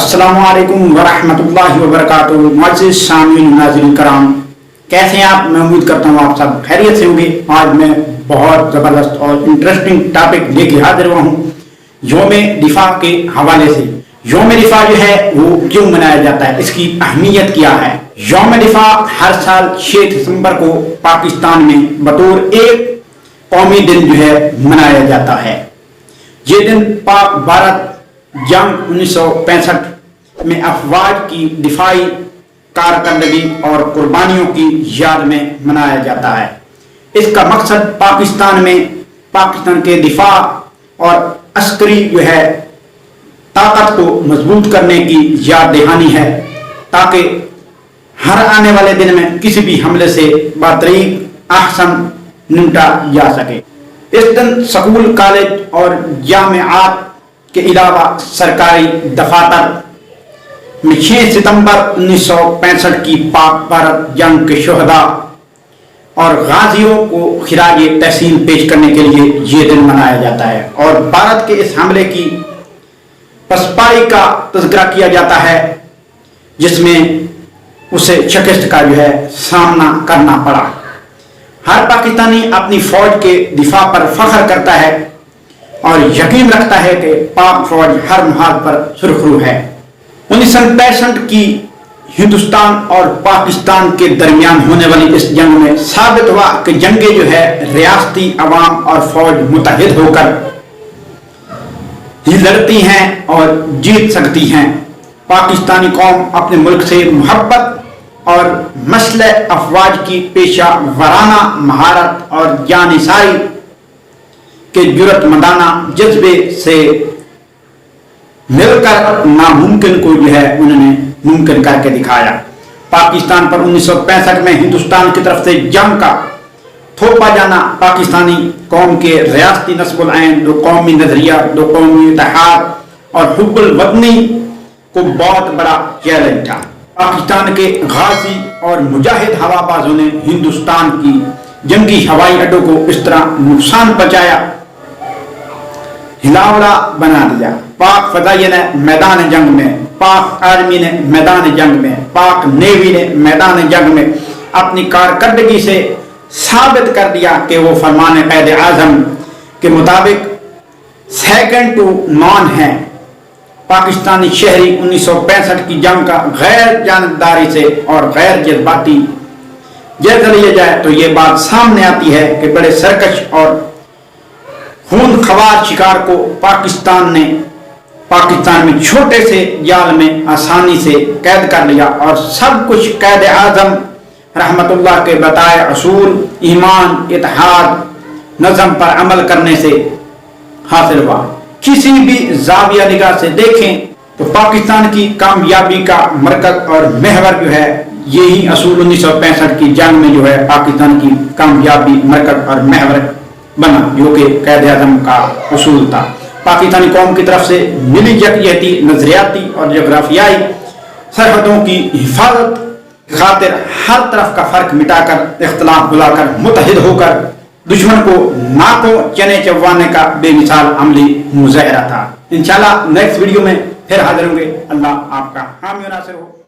अस्सलामु अलैकुम वरहमतुल्लाहि वबरकातुहू। मुअज़्ज़िज़ सामीन नाज़रीन कराम, कैसे हैं आप? मैं उम्मीद करता हूँ आप सब खैरियत से होंगे। आज मैं बहुत ज़बरदस्त और इंटरेस्टिंग टॉपिक लेके हाजिर हुआ हूँ यौम दिफा के हवाले से। यौम दिफा जो है वो क्यों मनाया जाता है, इसकी अहमियत क्या है। यौम दिफा हर साल 6 दिसंबर को पाकिस्तान में बतौर एक कौमी दिन जो है मनाया जाता है। ये दिन पाक भारत जंग 1965 में अफवाज की दिफाई कारकर्दगी और कुर्बानियों की याद में मनाया जाता है। इसका मकसद पाकिस्तान के दिफा और अस्करी जो है ताकत को मजबूत करने की याद दहानी है, ताकि हर आने वाले दिन में किसी भी हमले से बातरीक अहसन निपटा जा सके। इस दिन स्कूल, कॉलेज और जामियात के अलावा सरकारी दफातर में 6 सितंबर 1965 की पाक भारत जंग के शोहदा और गाजियों को खिराज तहसीन पेश करने के लिए ये दिन मनाया जाता है और भारत के इस हमले की पसपाई का तज़किरा किया जाता है, जिसमें उसे शिकस्त का जो है सामना करना पड़ा। हर पाकिस्तानी अपनी फौज के दिफा पर फख्र करता है और यकीन रखता है कि पाक फौज हर मुहाल पर सुरखरू है। 1965 की हिंदुस्तान और पाकिस्तान के दरमियान होने वाली इस जंग में साबित हुआ कि जंगें जो है रियासती अवाम और फौज मुत्तहिद होकर ही लड़ती हैं और जीत सकती हैं। पाकिस्तानी कौम अपने मुल्क से मोहब्बत और मसले अफवाज की पेशा वराना महारत और जानिसारी के जुर्रतमंदाना जज्बे से मिलकर नामुमकिन को जो है उन्होंने मुमकिन करके दिखाया। पाकिस्तान पर 1965 में हिंदुस्तान की तरफ से जंग का थोपा जाना पाकिस्तानी कौम के रियासती नस्बुल ऐन, दो कौमी नजरिया, दो कौमी इत्तेहाद और हुब्बुल वतनी को बहुत बड़ा चैलेंज था। पाकिस्तान के गाजी और मुजाहिद हवाबाजों ने हिंदुस्तान की जंगी हवाई अड्डों को इस तरह नुकसान पहुंचाया, हिलावड़ा बना दिया। पाक फजाइया ने मैदान जंग में, पाक आर्मी ने मैदान जंग में, पाक नेवी ने मैदान जंग में अपनी कारकर्दगी से साबित कर दिया कि वो फरमान क़ायद आज़म के मुताबिक सेकंड टू नॉन है। पाकिस्तानी शहरी 1965 की जंग का गैर जानबदारी से और गैर जज्बाती जायजा लिया जाए तो ये बात सामने आती है कि बड़े सरकश और खून खवार शिकार को पाकिस्तान में छोटे से जाल में आसानी से कैद कर लिया और सब कुछ क़ायद आज़म रहमतुल्लाह के बताए असूल, ईमान, इत्तेहाद, नज़म पर अमल करने से हासिल हुआ। किसी भी ज़ाविया निगाह से देखें तो पाकिस्तान की कामयाबी का मरकज और महवर जो है यही असूल 1965 की जंग में जो है पाकिस्तान की कामयाबी मरकज और महवर बना, जो कि क़ायद आज़म का उसूल था। पाकिस्तानी कौम की तरफ से मिली यकजहती नजरियाती और जोग्राफियाई सरहदों की हिफाजत खातिर हर तरफ का फर्क मिटाकर, इख्तलाफ बुलाकर, मुत्तहिद होकर दुश्मन को नाको चने चबवाने का बेमिसाल अमली मुज़ाहरा था। इंशाल्लाह नेक्स्ट वीडियो में फिर हाजिर होंगे। अल्लाह आपका हामी और नासिर हो।